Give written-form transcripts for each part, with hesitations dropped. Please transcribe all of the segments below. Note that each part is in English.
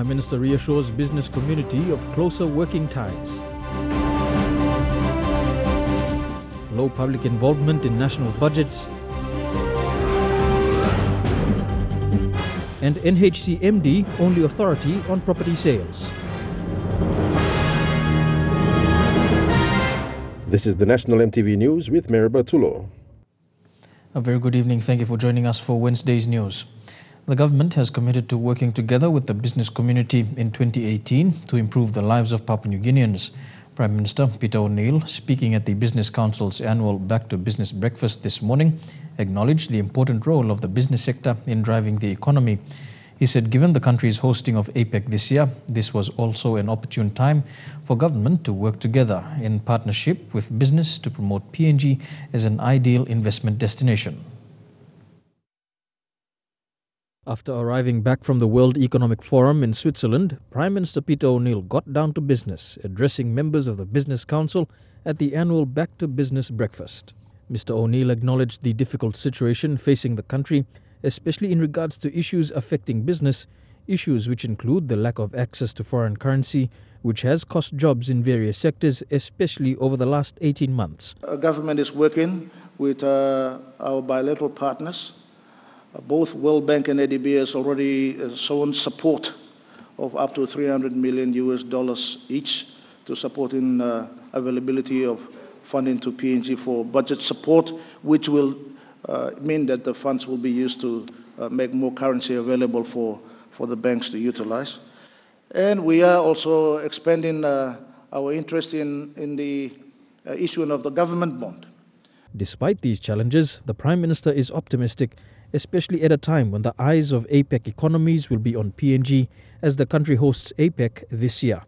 Prime Minister reassures business community of closer working ties. Low public involvement in national budgets. And NHC MD only authority on property sales. This is the National MTV News with Meribah Tulo. A very good evening. Thank you for joining us for Wednesday's news. The government has committed to working together with the business community in 2018 to improve the lives of Papua New Guineans. Prime Minister Peter O'Neill, speaking at the Business Council's annual Back to Business breakfast this morning, acknowledged the important role of the business sector in driving the economy. He said given the country's hosting of APEC this year, this was also an opportune time for government to work together in partnership with business to promote PNG as an ideal investment destination. After arriving back from the World Economic Forum in Switzerland, Prime Minister Peter O'Neill got down to business, addressing members of the Business Council at the annual Back to Business breakfast. Mr. O'Neill acknowledged the difficult situation facing the country, especially in regards to issues affecting business, issues which include the lack of access to foreign currency, which has cost jobs in various sectors, especially over the last 18 months. Our government is working with our bilateral partners. Both World Bank and ADB has already shown support of up to $300 million each to supporting availability of funding to PNG for budget support, which will mean that the funds will be used to make more currency available for the banks to utilize. And we are also expanding our interest in the issuing of the government bond. Despite these challenges, the Prime Minister is optimistic, especially at a time when the eyes of APEC economies will be on PNG as the country hosts APEC this year.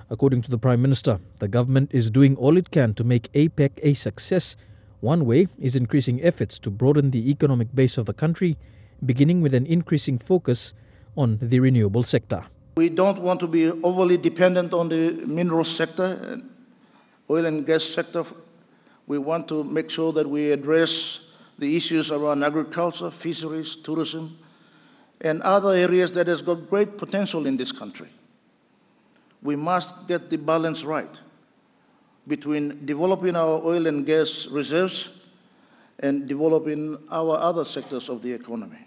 According to the Prime Minister, the government is doing all it can to make APEC a success. One way is increasing efforts to broaden the economic base of the country, beginning with an increasing focus on the renewable sector. We don't want to be overly dependent on the mineral sector, oil and gas sector. We want to make sure that we address the issues around agriculture, fisheries, tourism, and other areas that has got great potential in this country. We must get the balance right between developing our oil and gas reserves and developing our other sectors of the economy.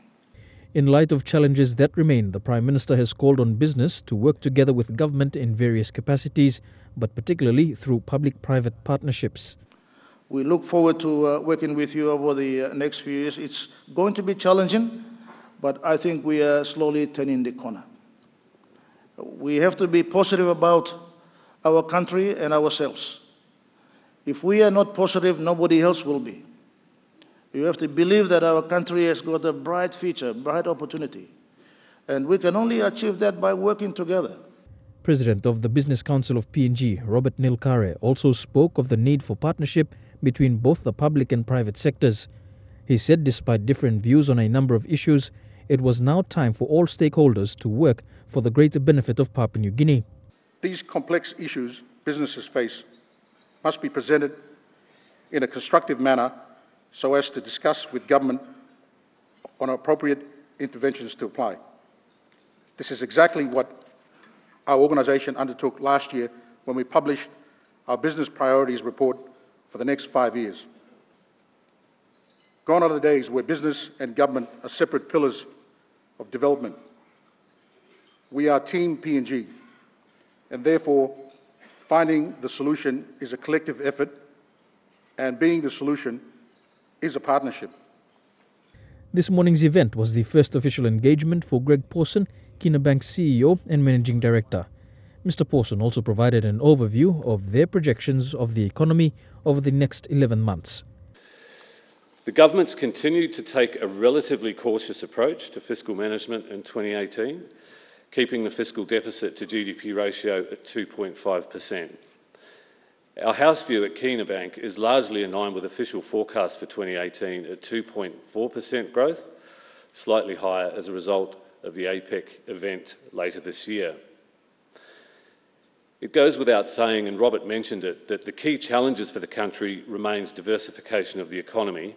In light of challenges that remain, the Prime Minister has called on business to work together with government in various capacities, but particularly through public-private partnerships. We look forward to working with you over the next few years. It's going to be challenging, but I think we are slowly turning the corner. We have to be positive about our country and ourselves. If we are not positive, nobody else will be. You have to believe that our country has got a bright future, bright opportunity. And we can only achieve that by working together. President of the Business Council of PNG, Robert Nilkare, also spoke of the need for partnership between both the public and private sectors. He said despite different views on a number of issues, it was now time for all stakeholders to work for the greater benefit of Papua New Guinea. These complex issues businesses face must be presented in a constructive manner so as to discuss with government on appropriate interventions to apply. This is exactly what our organisation undertook last year when we published our Business Priorities Report for the next 5 years. Gone are the days where business and government are separate pillars of development. We are Team PNG, and therefore finding the solution is a collective effort, and being the solution is a partnership. This morning's event was the first official engagement for Greg Pawson, Kina Bank's CEO and Managing Director. Mr. Pawson also provided an overview of their projections of the economy over the next 11 months. The government's continued to take a relatively cautious approach to fiscal management in 2018, keeping the fiscal deficit to GDP ratio at 2.5%. Our house view at Kina Bank is largely in line with official forecasts for 2018 at 2.4% growth, slightly higher as a result of the APEC event later this year. It goes without saying, and Robert mentioned it, that the key challenges for the country remains diversification of the economy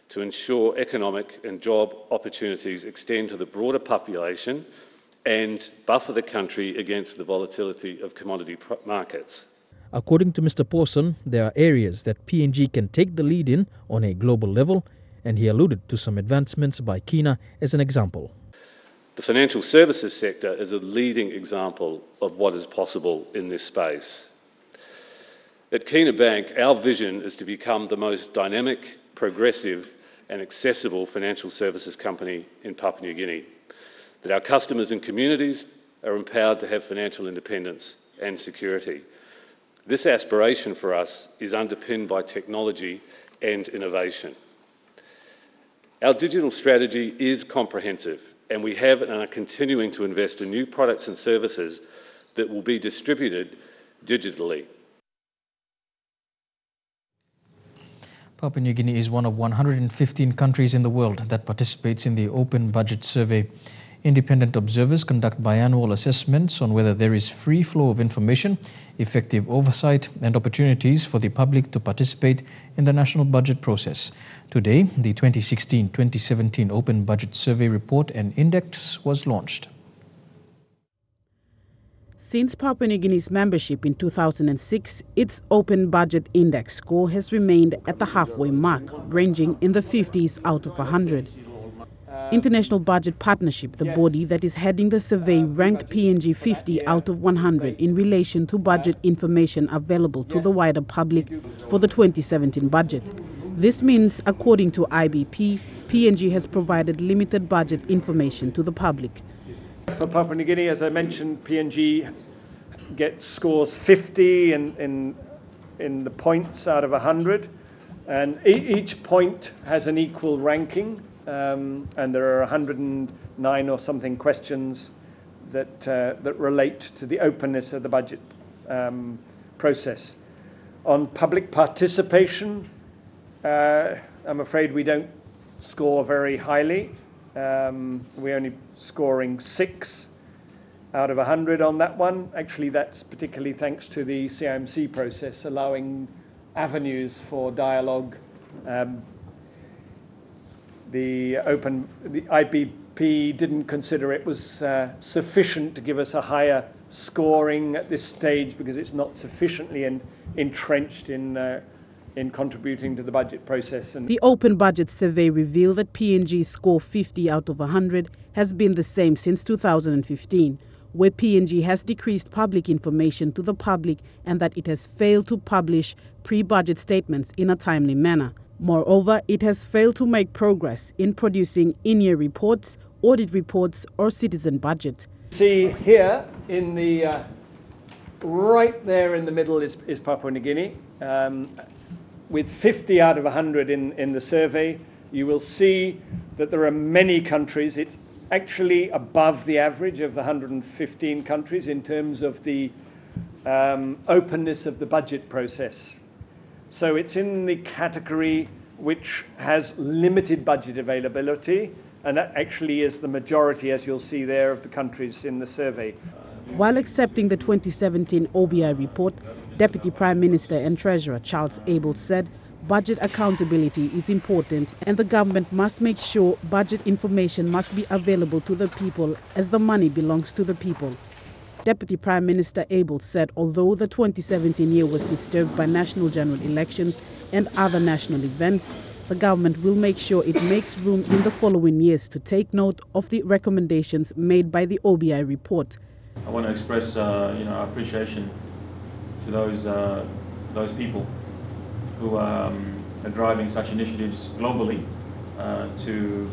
to ensure economic and job opportunities extend to the broader population and buffer the country against the volatility of commodity markets. According to Mr. Pawson, there are areas that PNG can take the lead in on a global level, and he alluded to some advancements by Kina as an example. The financial services sector is a leading example of what is possible in this space. At Kina Bank, our vision is to become the most dynamic, progressive and accessible financial services company in Papua New Guinea, that our customers and communities are empowered to have financial independence and security. This aspiration for us is underpinned by technology and innovation. Our digital strategy is comprehensive, and we have and are continuing to invest in new products and services that will be distributed digitally. Papua New Guinea is one of 115 countries in the world that participates in the Open Budget Survey. Independent observers conduct biannual assessments on whether there is free flow of information, effective oversight and opportunities for the public to participate in the national budget process. Today, the 2016-2017 Open Budget Survey Report and Index was launched. Since Papua New Guinea's membership in 2006, its Open Budget Index score has remained at the halfway mark, ranging in the 50s out of 100. International Budget Partnership, the body that is heading the survey, ranked PNG 50 out of 100 in relation to budget information available to the wider public for the 2017 budget. This means, according to IBP, PNG has provided limited budget information to the public. For Papua New Guinea, as I mentioned, PNG gets scores 50 in the points out of 100, and each point has an equal ranking, and there are 109 or something questions that relate to the openness of the budget process. On public participation, I'm afraid we don't score very highly. We're only scoring 6 out of 100 on that one. Actually, that's particularly thanks to the CIMC process, allowing avenues for dialogue. The IBP didn't consider it was sufficient to give us a higher scoring at this stage because it's not sufficiently entrenched in contributing to the budget process. The Open Budget Survey revealed that PNG's score 50 out of 100 has been the same since 2015, where PNG has decreased public information to the public and that it has failed to publish pre-budget statements in a timely manner. Moreover, it has failed to make progress in producing in-year reports, audit reports or citizen budget. See here, in the right there in the middle is Papua New Guinea. With 50 out of 100 in the survey, you will see that there are many countries. It's actually above the average of the 115 countries in terms of the openness of the budget process. So it's in the category which has limited budget availability, and that actually is the majority, as you'll see there, of the countries in the survey. While accepting the 2017 OBI report, Deputy Prime Minister and Treasurer Charles Abel said budget accountability is important and the government must make sure budget information must be available to the people as the money belongs to the people. Deputy Prime Minister Abel said although the 2017 year was disturbed by national general elections and other national events, the government will make sure it makes room in the following years to take note of the recommendations made by the OBI report. I want to express our appreciation to those people who are driving such initiatives globally to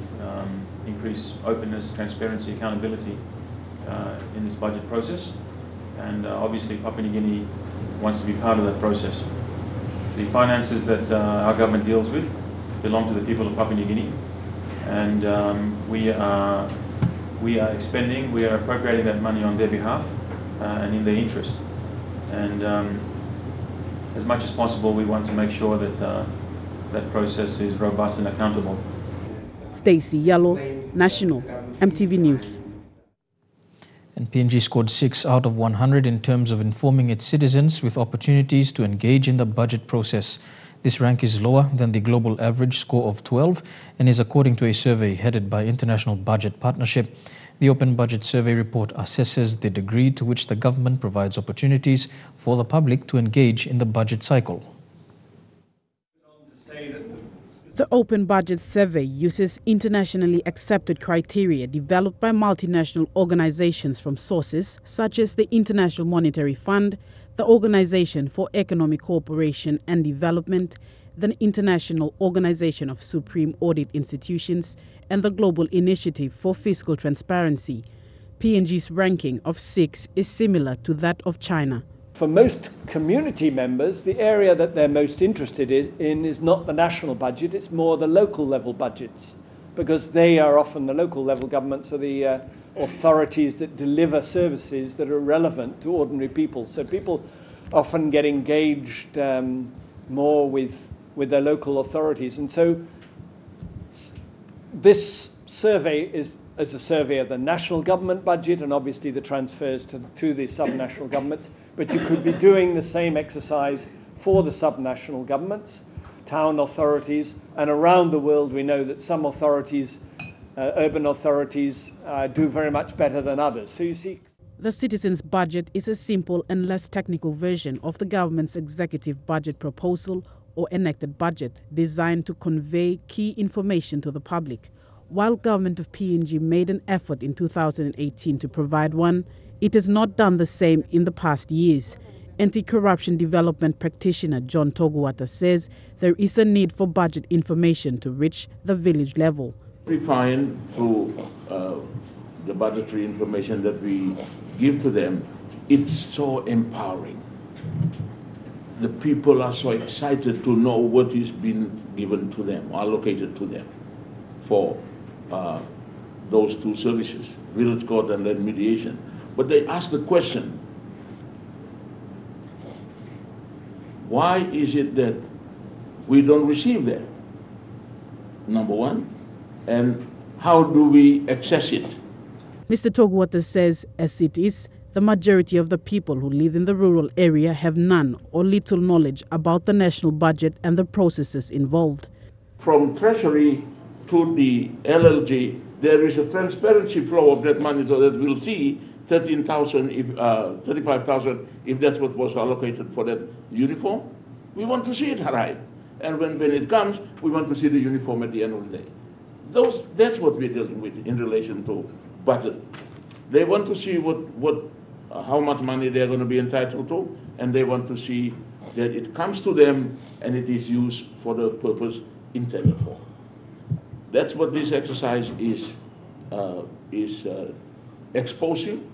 increase openness, transparency, accountability in this budget process. And obviously Papua New Guinea wants to be part of that process. The finances that our government deals with belong to the people of Papua New Guinea, and we are expending, we are appropriating that money on their behalf and in their interest. And as much as possible, we want to make sure that that process is robust and accountable. Stacey Yellow, National, MTV News. And PNG scored 6 out of 100 in terms of informing its citizens with opportunities to engage in the budget process. This rank is lower than the global average score of 12 and is according to a survey headed by International Budget Partnership. The Open Budget Survey report assesses the degree to which the government provides opportunities for the public to engage in the budget cycle. The Open Budget Survey uses internationally accepted criteria developed by multinational organizations from sources such as the International Monetary Fund, the Organization for Economic Cooperation and Development, the International Organization of Supreme Audit Institutions, and the Global Initiative for Fiscal Transparency. PNG's ranking of 6 is similar to that of China. For most community members, the area that they're most interested in is not the national budget, it's more the local level budgets, because they are often, the local level governments are the authorities that deliver services that are relevant to ordinary people. So people often get engaged more with their local authorities. And so this survey is a survey of the national government budget and obviously the transfers to the subnational governments. But you could be doing the same exercise for the subnational governments, town authorities, and around the world we know that some authorities, urban authorities, do very much better than others. So you see, the citizens' budget is a simple and less technical version of the government's executive budget proposal or enacted budget designed to convey key information to the public. While government of PNG made an effort in 2018 to provide one, it has not done the same in the past years. Anti-corruption development practitioner John Toguata says there is a need for budget information to reach the village level. We find through the budgetary information that we give to them, it's so empowering. The people are so excited to know what is being given to them, allocated to them for those two services, village court and then mediation. But they ask the question, why is it that we don't receive that? Number one, and how do we access it? Mr. Toguata says, as it is, the majority of the people who live in the rural area have none or little knowledge about the national budget and the processes involved. From Treasury to the LLG, there is a transparency flow of that money so that we'll see 13,000, 35,000, if that's what was allocated for that uniform. We want to see it arrive. And when it comes, we want to see the uniform at the end of the day. That's what we're dealing with in relation to budget. They want to see how much money they're going to be entitled to, and they want to see that it comes to them and it is used for the purpose intended for. That's what this exercise is exposing.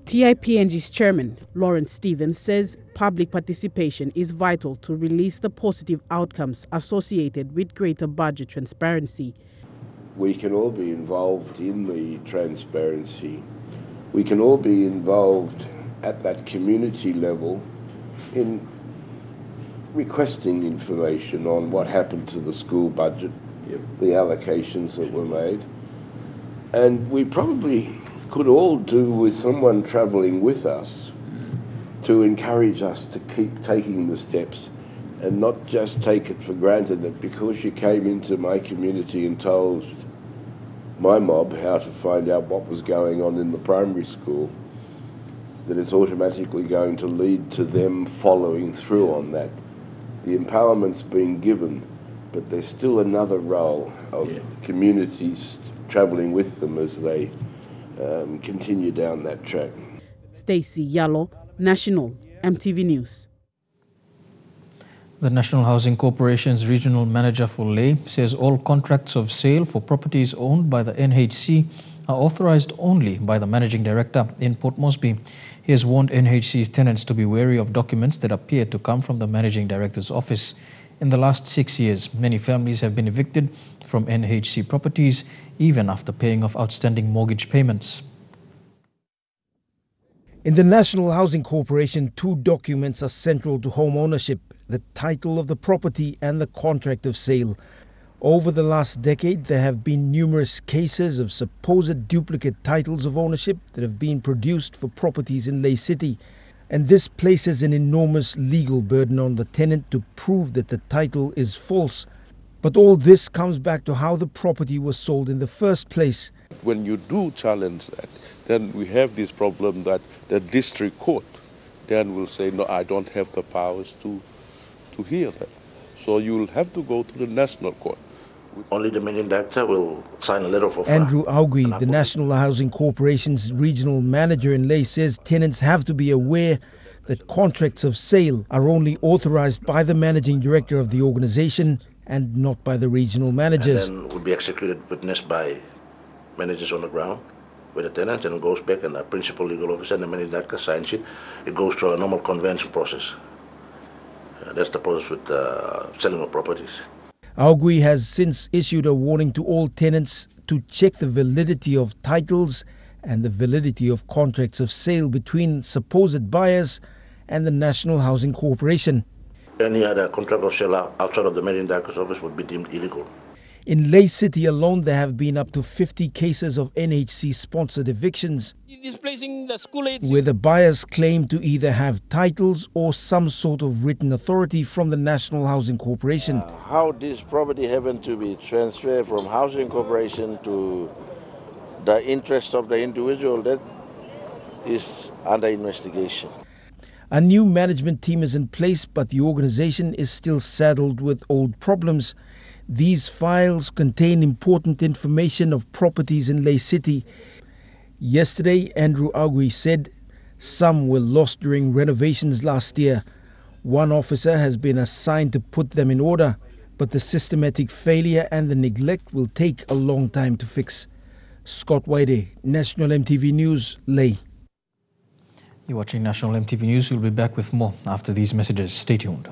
TIPNG's chairman, Lawrence Stevens, says public participation is vital to release the positive outcomes associated with greater budget transparency. We can all be involved in the transparency. We can all be involved at that community level in requesting information on what happened to the school budget, the allocations that were made. And we probably could all do with someone travelling with us to encourage us to keep taking the steps and not just take it for granted that because you came into my community and told my mob how to find out what was going on in the primary school, that it's automatically going to lead to them following through on that. The empowerment's been given, but there's still another role of communities travelling with them as they continue down that track. Stacey Yalo, National MTV News. The National Housing Corporation's Regional Manager for Ley says all contracts of sale for properties owned by the NHC are authorized only by the Managing Director in Port Moresby. He has warned NHC's tenants to be wary of documents that appear to come from the Managing Director's office. In the last 6 years, many families have been evicted from NHC properties, even after paying off outstanding mortgage payments. In the National Housing Corporation, two documents are central to home ownership: the title of the property and the contract of sale. Over the last decade, there have been numerous cases of supposed duplicate titles of ownership that have been produced for properties in Ley City. And this places an enormous legal burden on the tenant to prove that the title is false. But all this comes back to how the property was sold in the first place. When you do challenge that, then we have this problem that the district court then will say, no, I don't have the powers to hear that. So you'll have to go to the national court. Only the managing director will sign a letter of offer. Andrew Augui, the National Housing Corporation's regional manager in Lae, says tenants have to be aware that contracts of sale are only authorized by the managing director of the organization and not by the regional managers. And then will be executed witnessed by managers on the ground with the tenants, and it goes back, and the principal legal officer and the managing director signs it. It goes through a normal convention process. That's the process with selling of properties. Augui has since issued a warning to all tenants to check the validity of titles and the validity of contracts of sale between supposed buyers and the National Housing Corporation. Any other contract of sale outside of the managing director's office would be deemed illegal. In Lae City alone, there have been up to 50 cases of NHC-sponsored evictions, displacing the school age, where the buyers claim to either have titles or some sort of written authority from the National Housing Corporation. How this property happened to be transferred from Housing Corporation to the interest of the individual, that is under investigation. A new management team is in place, but the organization is still saddled with old problems. These files contain important information of properties in Lae City. Yesterday, Andrew Augui said some were lost during renovations last year. One officer has been assigned to put them in order, but the systematic failure and the neglect will take a long time to fix. Scott Waide, National MTV News, Lae. You're watching National MTV News. We'll be back with more after these messages. Stay tuned.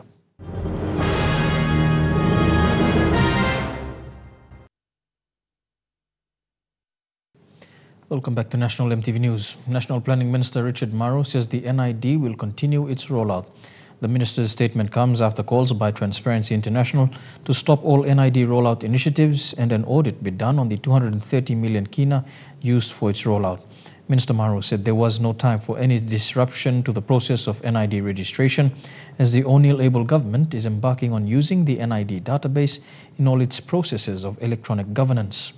Welcome back to National MTV News. National Planning Minister Richard Maru says the NID will continue its rollout. The minister's statement comes after calls by Transparency International to stop all NID rollout initiatives and an audit be done on the 230 million kina used for its rollout. Minister Maru said there was no time for any disruption to the process of NID registration, as the O'Neill-able government is embarking on using the NID database in all its processes of electronic governance.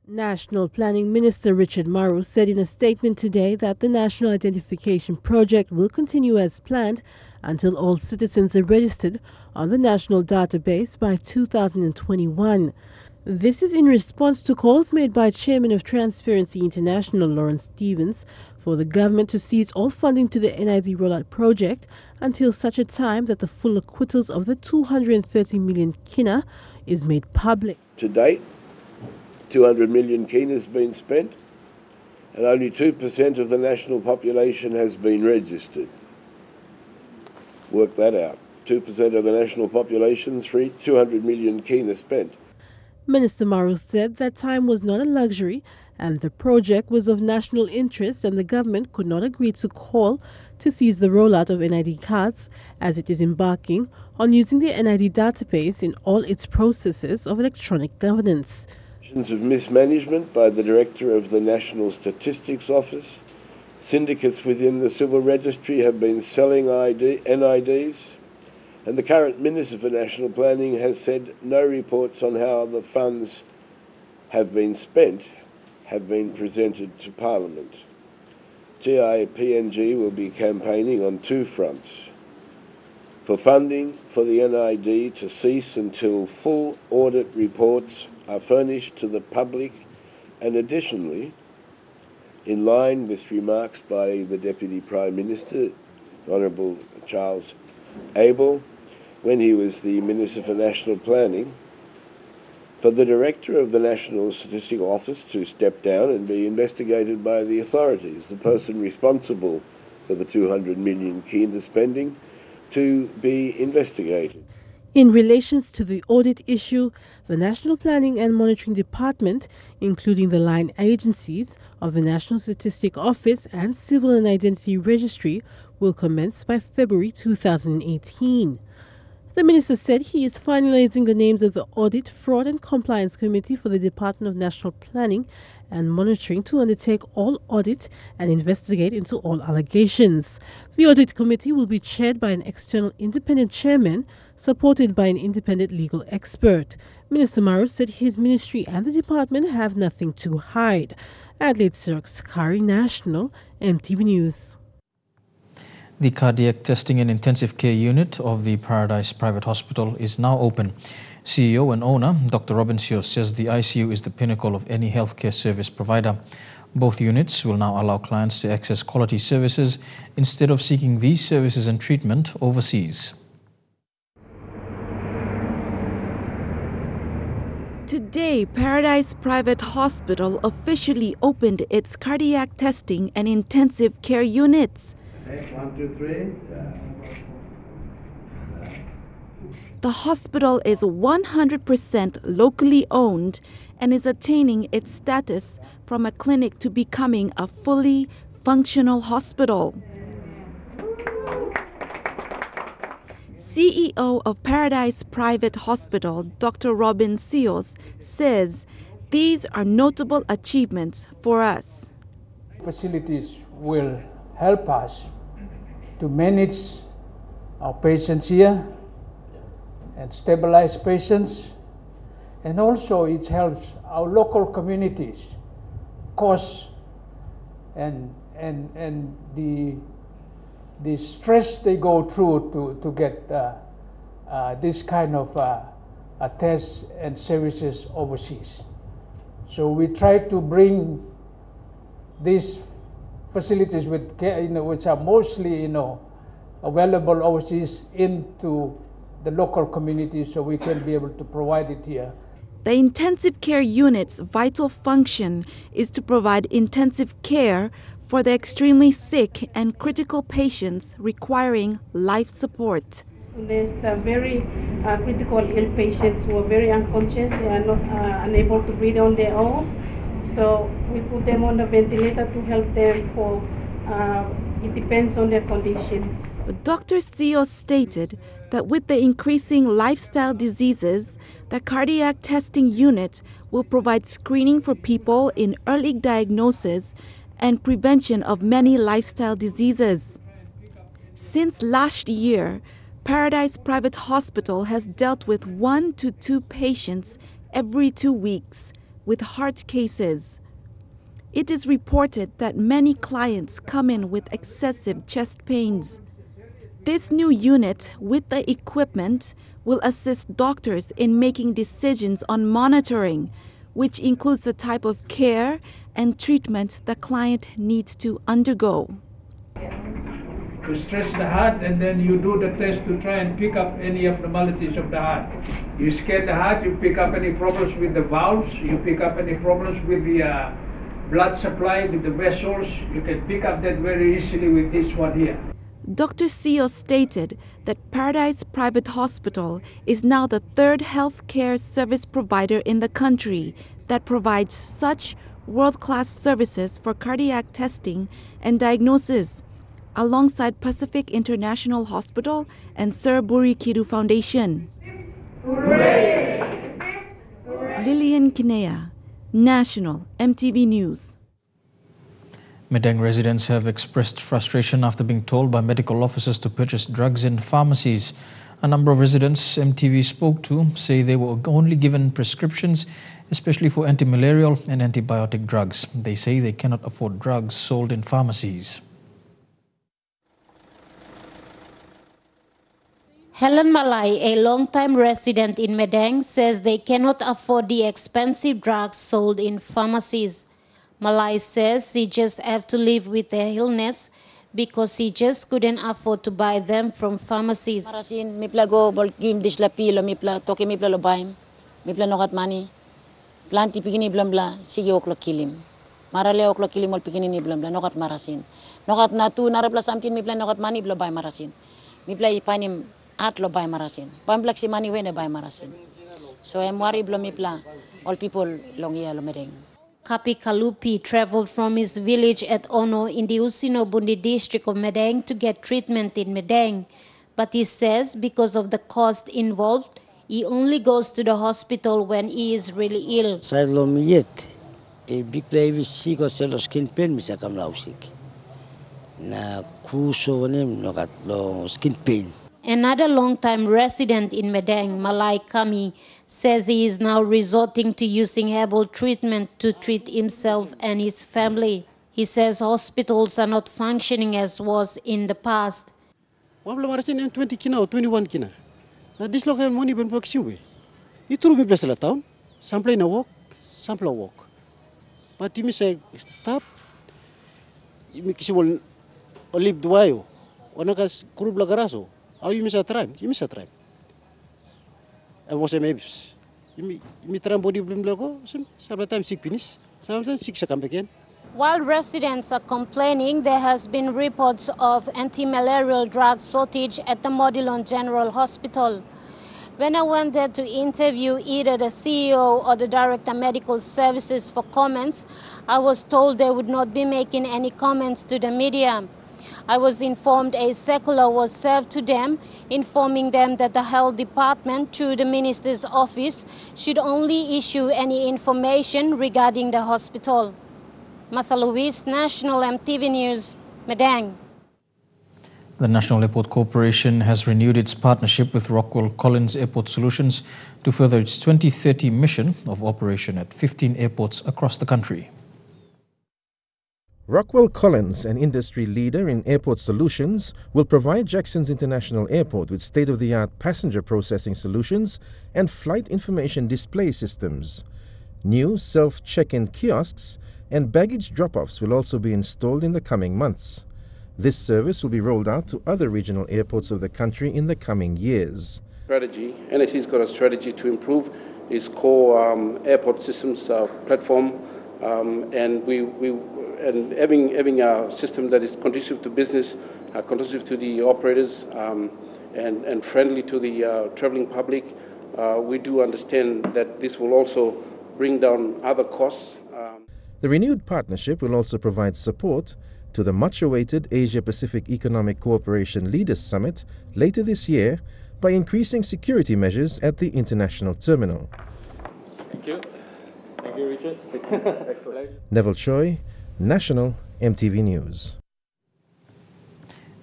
National Planning Minister Richard Maru said in a statement today that the National Identification Project will continue as planned until all citizens are registered on the national database by 2021. This is in response to calls made by Chairman of Transparency International Lawrence Stevens for the government to cease all funding to the NID rollout project until such a time that the full acquittals of the 230 million kina is made public. To date, 200 million kina has been spent, and only 2% of the national population has been registered. Work that out. 2% of the national population, 200 million kina spent. Minister Maru said that time was not a luxury and the project was of national interest, and the government could not agree to call to cease the rollout of NID cards as it is embarking on using the NID database in all its processes of electronic governance. Of mismanagement by the Director of the National Statistics Office, syndicates within the Civil Registry have been selling NIDs, and the current Minister for National Planning has said no reports on how the funds have been spent have been presented to Parliament. TIPNG will be campaigning on two fronts: for funding for the NID to cease until full audit reports are furnished to the public, and additionally, in line with remarks by the Deputy Prime Minister, Honourable Charles Abel, when he was the Minister for National Planning, for the Director of the National Statistical Office to step down and be investigated by the authorities, the person responsible for the 200 million kina spending, to be investigated. In relation to the audit issue, the National Planning and Monitoring Department, including the line agencies of the National Statistic Office and Civil and Identity Registry, will commence by February 2018. The minister said he is finalizing the names of the Audit, Fraud and Compliance Committee for the Department of National Planning and Monitoring to undertake all audit and investigate into all allegations. The Audit Committee will be chaired by an external independent chairman, supported by an independent legal expert. Minister Maru said his ministry and the department have nothing to hide. Adelaide Sirks, Kari National, MTV News. The cardiac testing and intensive care unit of the Paradise Private Hospital is now open. CEO and owner Dr. Robin Sears says the ICU is the pinnacle of any healthcare service provider. Both units will now allow clients to access quality services instead of seeking these services and treatment overseas. Today, Paradise Private Hospital officially opened its cardiac testing and intensive care units. Okay, 1, 2, 3. The hospital is 100% locally owned and is attaining its status from a clinic to becoming a fully functional hospital. CEO of Paradise Private Hospital, Dr. Robin Sears, says these are notable achievements for us. Facilities will help us to manage our patients here and stabilize patients, and also it helps our local communities costs and the stress they go through to get this kind of tests and services overseas. So we try to bring these facilities with care, which are mostly available overseas into the local community, so we can be able to provide it here. The intensive care unit's vital function is to provide intensive care for the extremely sick and critical patients requiring life support. There's very critical ill patients who are very unconscious. They are not unable to breathe on their own. So we put them on the ventilator to help them for, it depends on their condition. Dr. Sears stated that with the increasing lifestyle diseases, the cardiac testing unit will provide screening for people in early diagnosis and prevention of many lifestyle diseases. Since last year, Paradise Private Hospital has dealt with 1 to 2 patients every 2 weeks with heart cases. It is reported that many clients come in with excessive chest pains. This new unit with the equipment will assist doctors in making decisions on monitoring, which includes the type of care and treatment the client needs to undergo. You stress the heart and then you do the test to try and pick up any abnormalities of the heart. You scan the heart, you pick up any problems with the valves, you pick up any problems with the blood supply, with the vessels. You can pick up that very easily with this one here. Dr. Sears stated that Paradise Private Hospital is now the 3rd healthcare service provider in the country that provides such world-class services for cardiac testing and diagnosis, alongside Pacific International Hospital and Sir Burikidu Foundation. Hooray! Lillian Kinea, National MTV News. Madang residents have expressed frustration after being told by medical officers to purchase drugs in pharmacies. A number of residents MTV spoke to say they were only given prescriptions, especially for anti-malarial and antibiotic drugs. They say they cannot afford drugs sold in pharmacies. Helen Malay, a long-time resident in Madang, says they cannot afford the expensive drugs sold in pharmacies. Malay says he just have to live with the illness because he just couldn't afford to buy them from pharmacies. Marasin, mipla go bolkim disla pilo mipla toke mipla lobaim, mipla nokat mani, planti pikini blambla sige oklo kilim. Marale oklo kilim ol pikini ni blambla nokat marasin. Nokat natu narapla samkin mipla nokat mani blobay marasin. Mipla ipanim at lobay marasin. Pamblak si mani wene bay marasin. So I'm worried blo mipla all people longia lomedeng. Kapi Kalupi traveled from his village at Ono in the Usino-Bundi district of Madang to get treatment in Madang. But he says because of the cost involved, he only goes to the hospital when he is really ill. Sailomiyet, a big play with sick or sell skin pain, Mr. Kamlausik. Na kuso nim no got long skin pain. Another long-time resident in Medang, Malai Kami, says he is now resorting to using herbal treatment to treat himself and his family. He says hospitals are not functioning as was in the past. 20 kina or 21 kina. Na dislocated money ben paksiwe. Ituru mi pesela town. Sample na walk, sample walk. But you say stop. You kisi wol olip duayo. Onakas kurub lagaraso. How you miss a try? You miss a try. I was a maybe. You try body blim logo. Sometimes sick finish. Sometimes sick come again. While residents are complaining, there has been reports of anti-malarial drug shortage at the Modilon General Hospital. When I went there to interview either the CEO or the Director of Medical Services for comments, I was told they would not be making any comments to the media. I was informed a circular was served to them, informing them that the Health Department, through the Minister's office, should only issue any information regarding the hospital. Martha Louise, National MTV News, Medang. The National Airport Corporation has renewed its partnership with Rockwell Collins Airport Solutions to further its 2030 mission of operation at 15 airports across the country. Rockwell Collins, an industry leader in airport solutions, will provide Jackson's International Airport with state-of-the-art passenger processing solutions and flight information display systems. New self-check-in kiosks and baggage drop-offs will also be installed in the coming months. This service will be rolled out to other regional airports of the country in the coming years. NHC's got a strategy to improve its core airport systems platform, and having a system that is conducive to business, conducive to the operators, and friendly to the traveling public. We do understand that this will also bring down other costs. The renewed partnership will also provide support to the much-awaited Asia-Pacific Economic Cooperation Leaders Summit later this year by increasing security measures at the international terminal. Thank you. Thank you, Richard. Excellent. Neville Choi, National MTV News.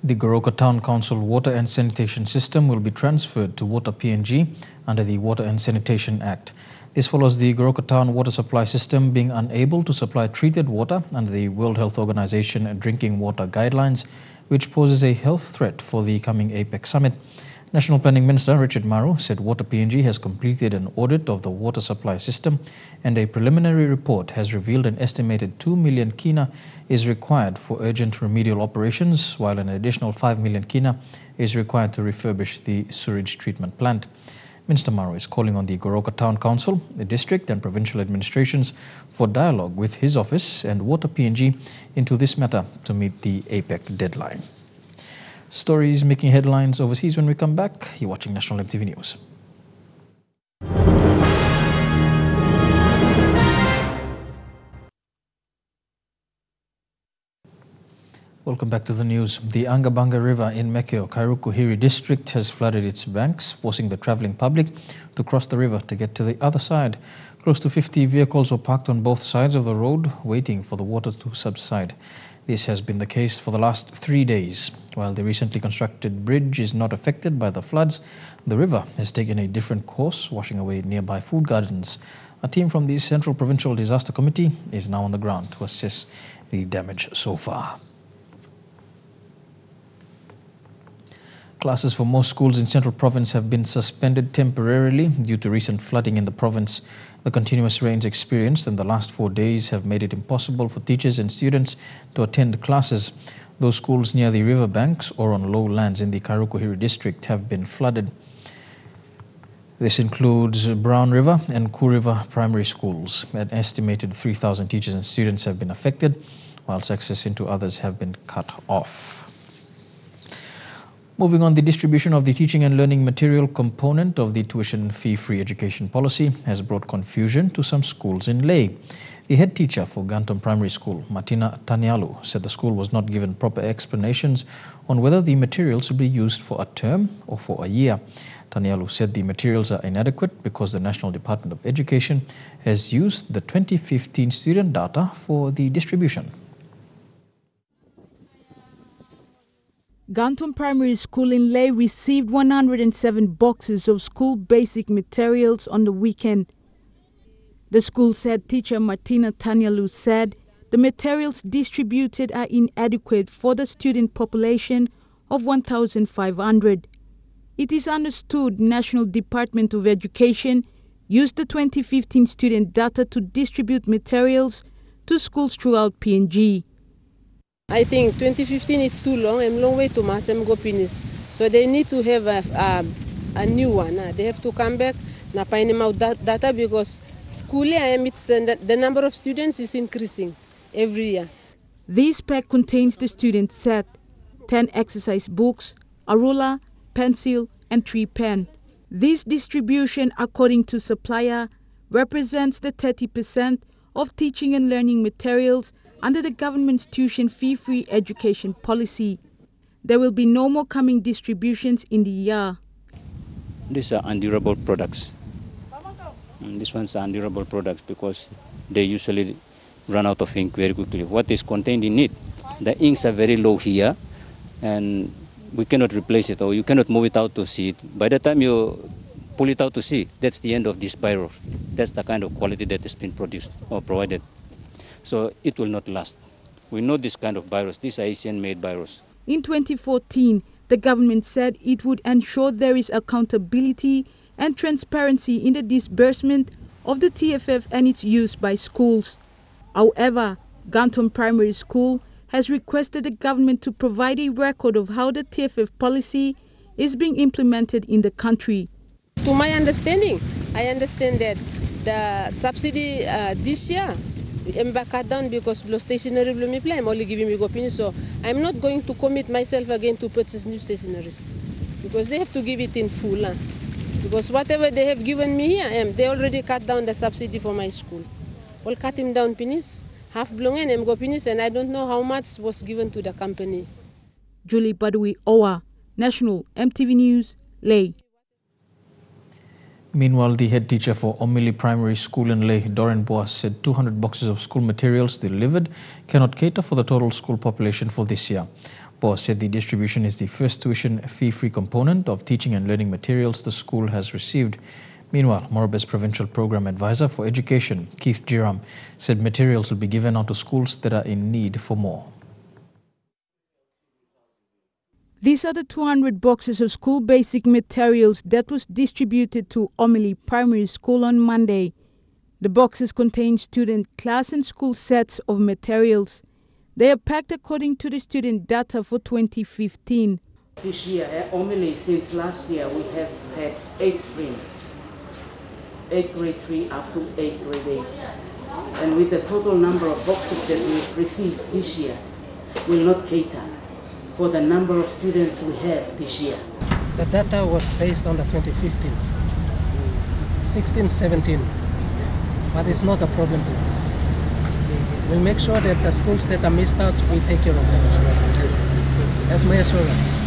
The Goroka Town Council water and sanitation system will be transferred to Water PNG under the Water and Sanitation Act. This follows the Goroka Town water supply system being unable to supply treated water under the World Health Organization drinking water guidelines, which poses a health threat for the coming APEC summit. National Planning Minister Richard Maru said Water PNG has completed an audit of the water supply system and a preliminary report has revealed an estimated 2 million kina is required for urgent remedial operations, while an additional 5 million kina is required to refurbish the sewage treatment plant. Minister Maru is calling on the Goroka Town Council, the district and provincial administrations for dialogue with his office and Water PNG into this matter to meet the APEC deadline. Stories making headlines overseas when we come back. You're watching National MTV News. Welcome back to the news. The Angabanga River in Mekeo, Kairukuhiri district has flooded its banks, forcing the travelling public to cross the river to get to the other side. Close to 50 vehicles were parked on both sides of the road, waiting for the water to subside. This has been the case for the last 3 days. While the recently constructed bridge is not affected by the floods, the river has taken a different course, washing away nearby food gardens. A team from the Central Provincial Disaster Committee is now on the ground to assess the damage so far. Classes for most schools in Central Province have been suspended temporarily due to recent flooding in the province. The continuous rains experienced in the last 4 days have made it impossible for teachers and students to attend classes. Those schools near the riverbanks or on low lands in the Kairukuhiri district have been flooded. This includes Brown River and Ku River primary schools. An estimated 3,000 teachers and students have been affected, whilst access into others have been cut off. Moving on, the distribution of the teaching and learning material component of the tuition fee-free education policy has brought confusion to some schools in Leh. The head teacher for Gantom Primary School, Martina Tanialu, said the school was not given proper explanations on whether the materials will be used for a term or for a year. Tanialu said the materials are inadequate because the National Department of Education has used the 2015 student data for the distribution. Gantum Primary School in Leh received 107 boxes of school basic materials on the weekend. The school's head teacher Martina Tanyalu said the materials distributed are inadequate for the student population of 1,500. It is understood National Department of Education used the 2015 student data to distribute materials to schools throughout PNG. I think 2015 is too long. I'm long way to Masem go finish. So they need to have a new one. They have to come back na find them out data because school the number of students is increasing every year. This pack contains the student set, 10 exercise books, a ruler, pencil, and 3 pens. This distribution, according to supplier, represents the 30% of teaching and learning materials under the government's tuition fee-free education policy. There will be no more coming distributions in the year. These are undurable products. These ones are undurable products because they usually run out of ink very quickly. What is contained in it? The inks are very low here, and we cannot replace it, or you cannot move it out to sea. By the time you pull it out to sea, that's the end of this spiral. That's the kind of quality that has been produced or provided. So it will not last. We know this kind of virus. These are Asian-made virus. In 2014, the government said it would ensure there is accountability and transparency in the disbursement of the TFF and its use by schools. However, Gantum Primary School has requested the government to provide a record of how the TFF policy is being implemented in the country. To my understanding, I understand that the subsidy this year I'm back cut down because below stationery I'm only giving me opinion, so I'm not going to commit myself again to purchase new stationeries because they have to give it in full. Because whatever they have given me here, they already cut down the subsidy for my school. Well, cut him down penis, half blown and go penis, and I don't know how much was given to the company. Julie Badui Owa, National MTV News, Leh. Meanwhile, the head teacher for Omili Primary School in Leh, Doran Boas, said 200 boxes of school materials delivered cannot cater for the total school population for this year. Boas said the distribution is the first tuition fee-free component of teaching and learning materials the school has received. Meanwhile, Morobe's Provincial Program Advisor for Education, Keith Jiram, said materials will be given out to schools that are in need for more. These are the 200 boxes of school basic materials that was distributed to Omili Primary School on Monday. The boxes contain student class and school sets of materials. They are packed according to the student data for 2015. This year at Omili, since last year, we have had 8 streams, 8 grade 3 up to 8 grade 8s. And with the total number of boxes that we've received this year, will not cater for the number of students we have this year. The data was based on the 2015, 16, 17, but it's not a problem to us. We'll make sure that the schools that are missed out, we take care of them. That's my assurance.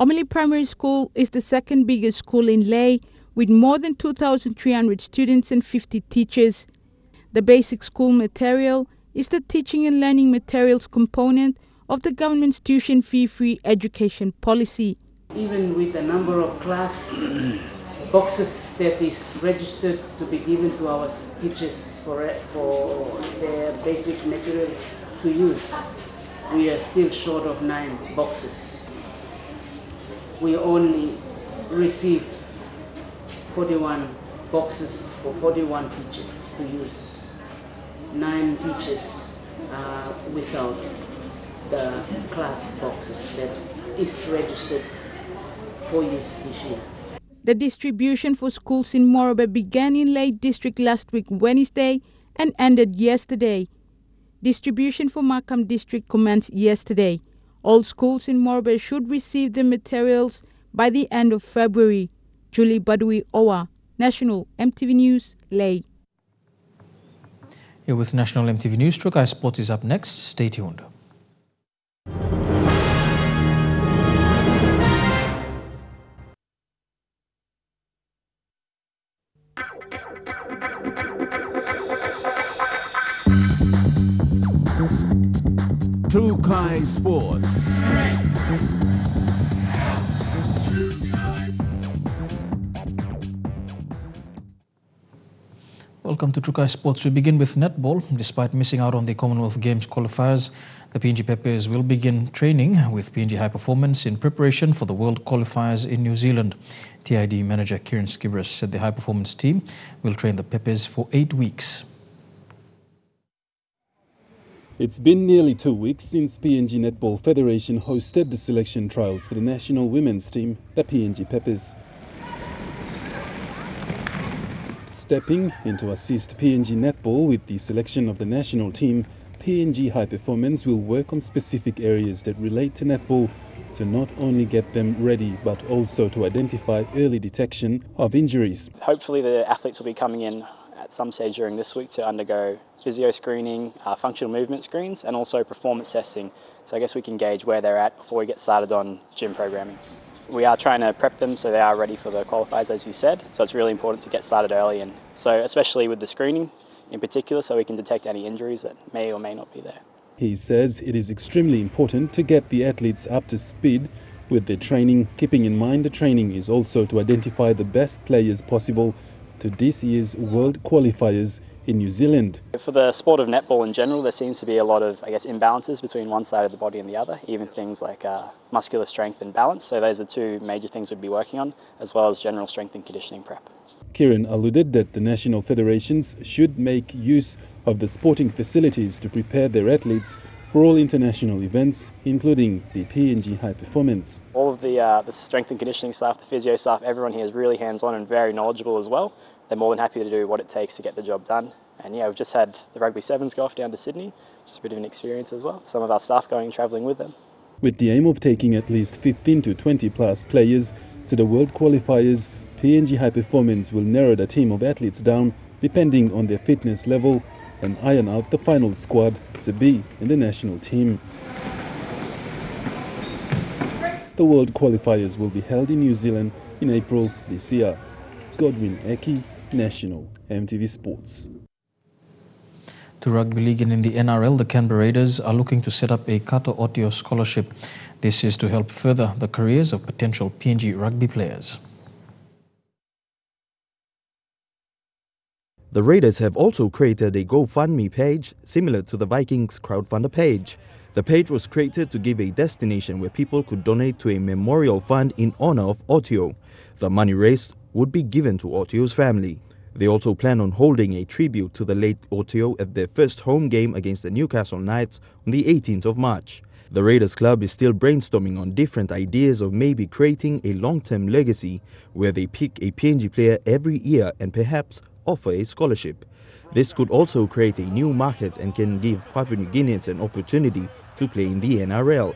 Omili Primary School is the second biggest school in Leh with more than 2,300 students and 50 teachers. The basic school material is the teaching and learning materials component of the government's tuition fee-free education policy. Even with the number of class boxes that is registered to be given to our teachers for their basic materials to use, we are still short of 9 boxes. We only receive 41 boxes for 41 teachers to use. 9 teachers without the class boxes that is registered for use this year. The distribution for schools in Morobe began in Leh District last week Wednesday and ended yesterday. Distribution for Markham District commenced yesterday. All schools in Morobe should receive the materials by the end of February. Julie Badui Owa, National MTV News, Leh. Here with National MTV News, Trukai Sports is up next. Stay tuned. Trukai Sports. Welcome to Trukai Sports. We begin with netball. Despite missing out on the Commonwealth Games qualifiers, the PNG Peppers will begin training with PNG High Performance in preparation for the World Qualifiers in New Zealand. TID manager Kieran Skibras said the High Performance team will train the Peppers for 8 weeks. It's been nearly 2 weeks since PNG Netball Federation hosted the selection trials for the national women's team, the PNG Peppers. Stepping in to assist PNG Netball with the selection of the national team, PNG High Performance will work on specific areas that relate to netball to not only get them ready but also to identify early detection of injuries. Hopefully the athletes will be coming in at some stage during this week to undergo physio screening, functional movement screens and also performance testing. So I guess we can gauge where they're at before we get started on gym programming. We are trying to prep them so they are ready for the qualifiers, as you said. So it's really important to get started early, and so especially with the screening in particular, so we can detect any injuries that may or may not be there. He says it is extremely important to get the athletes up to speed with their training, keeping in mind the training is also to identify the best players possible to this year's World Qualifiers in New Zealand. For the sport of netball in general, there seems to be a lot of, imbalances between one side of the body and the other, even things like muscular strength and balance. So those are two major things we'd be working on, as well as general strength and conditioning prep. Kieran alluded that the national federations should make use of the sporting facilities to prepare their athletes for all international events, including the PNG High Performance. All of the strength and conditioning staff, the physio staff, everyone here is really hands-on and very knowledgeable as well. They're more than happy to do what it takes to get the job done. And yeah, we've just had the Rugby Sevens go off down to Sydney, just a bit of an experience as well. Some of our staff going and travelling with them. With the aim of taking at least 15 to 20 plus players to the World Qualifiers, PNG High Performance will narrow the team of athletes down depending on their fitness level and iron out the final squad to be in the national team. The World Qualifiers will be held in New Zealand in April this year. Godwin Eki, National MTV Sports. To rugby league and in the NRL, the Canberra Raiders are looking to set up a Kato Otio scholarship. This is to help further the careers of potential PNG rugby players. The Raiders have also created a GoFundMe page similar to the Vikings crowdfunder page. The page was created to give a destination where people could donate to a memorial fund in honor of Otio. The money raised would be given to Otio's family. They also plan on holding a tribute to the late Otio at their first home game against the Newcastle Knights on the 18th of March. The Raiders club is still brainstorming on different ideas of maybe creating a long-term legacy where they pick a PNG player every year and perhaps offer a scholarship. This could also create a new market and can give Papua New Guineans an opportunity to play in the NRL.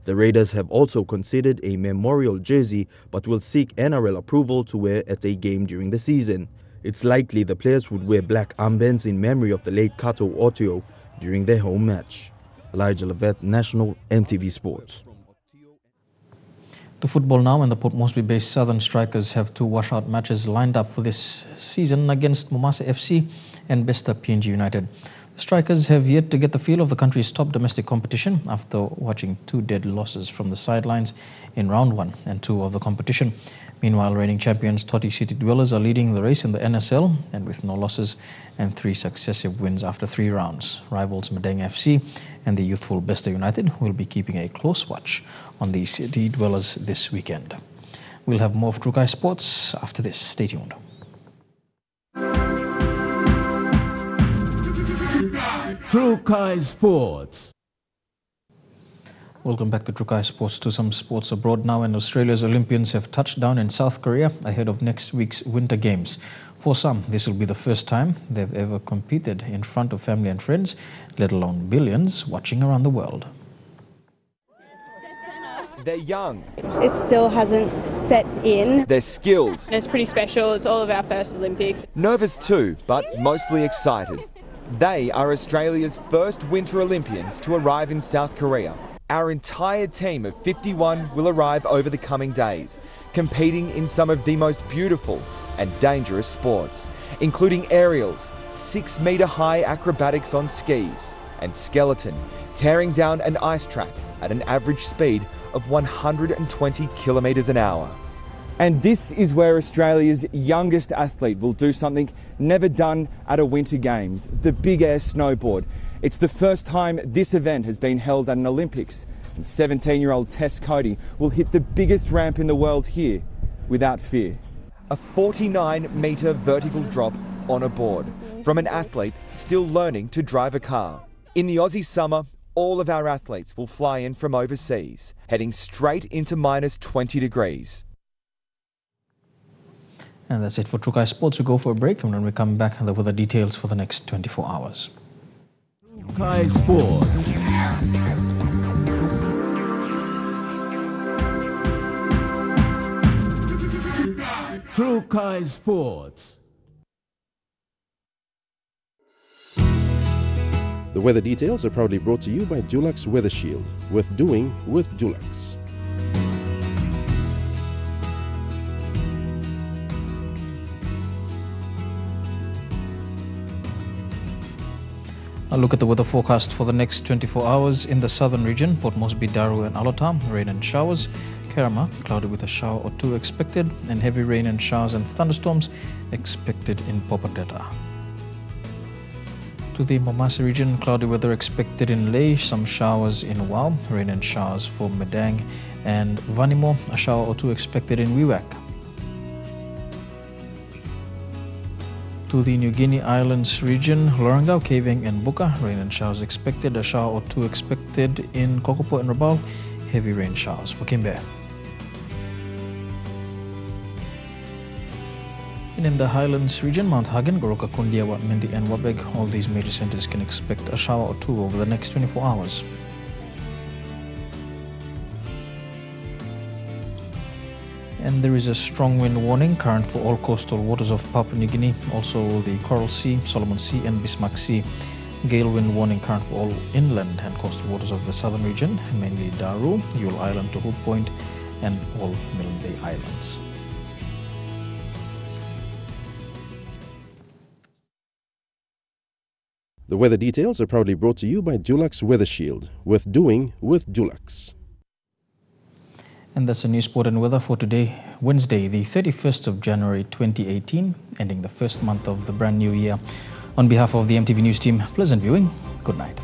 The Raiders have also considered a memorial jersey but will seek NRL approval to wear at a game during the season. It's likely the players would wear black armbands in memory of the late Kato Otio during their home match. Elijah Levet, National MTV Sports. To football now, and the Port Moresby-based Southern Strikers have 2 washout matches lined up for this season against Momasa FC and Besta PNG United. The Strikers have yet to get the feel of the country's top domestic competition after watching 2 dead losses from the sidelines in round 1 and 2 of the competition. Meanwhile, reigning champions Toti City Dwellers are leading the race in the NSL and with no losses and 3 successive wins after 3 rounds. Rivals Madang FC and the youthful Besta United will be keeping a close watch on the City Dwellers this weekend. We'll have more of Trukai Sports after this. Stay tuned. Trukai Sports. Welcome back to Trukai Sports. To some sports abroad now, and Australia's Olympians have touched down in South Korea ahead of next week's Winter Games. For some, this will be the first time they've ever competed in front of family and friends, let alone billions watching around the world. They're young. It still hasn't set in. They're skilled. And it's pretty special. It's all of our first Olympics. Nervous too, but mostly excited. They are Australia's first Winter Olympians to arrive in South Korea. Our entire team of 51 will arrive over the coming days, competing in some of the most beautiful and dangerous sports, including aerials, 6-metre high acrobatics on skis, and skeleton tearing down an ice track at an average speed of 120 kilometres an hour. And this is where Australia's youngest athlete will do something never done at a Winter Games, the big air snowboard. It's the first time this event has been held at an Olympics, and 17-year-old Tess Cody will hit the biggest ramp in the world here without fear. A 49-metre vertical drop on a board from an athlete still learning to drive a car. In the Aussie summer, all of our athletes will fly in from overseas, heading straight into minus 20 degrees. And that's it for True Kais Sports. We go for a break, and when we come back, there were the details for the next 24 hours. True Kais Sports. True Kais Sports. The weather details are proudly brought to you by Dulux Weather Shield. Worth doing with Dulux. A look at the weather forecast for the next 24 hours in the southern region: Port Moresby, Daru and Alota, rain and showers. Kerama, cloudy with a shower or two expected, and heavy rain and showers and thunderstorms expected in Popondetta. To the Momasa region, cloudy weather expected in Leh, some showers in Wau, rain and showers for Medang and Vanimo, a shower or two expected in Wewak. To the New Guinea Islands region, Lorangau, Kaveng and Buka, rain and showers expected, a shower or two expected in Kokopo and Rabaul, heavy rain showers for Kimbe. And in the Highlands region, Mount Hagen, Goroka, Kundia, Watmendi and Wabeg, all these major centres can expect a shower or two over the next 24 hours. And there is a strong wind warning current for all coastal waters of Papua New Guinea, also the Coral Sea, Solomon Sea and Bismarck Sea. Gale wind warning current for all inland and coastal waters of the southern region, mainly Daru, Yule Island to Hood Point and all Milne Bay Islands. The weather details are proudly brought to you by Dulux Weather Shield. Worth doing with Dulux. And that's the news, sport and weather for today, Wednesday, the 31st of January 2018, ending the first month of the brand new year. On behalf of the EMTV News team, pleasant viewing. Good night.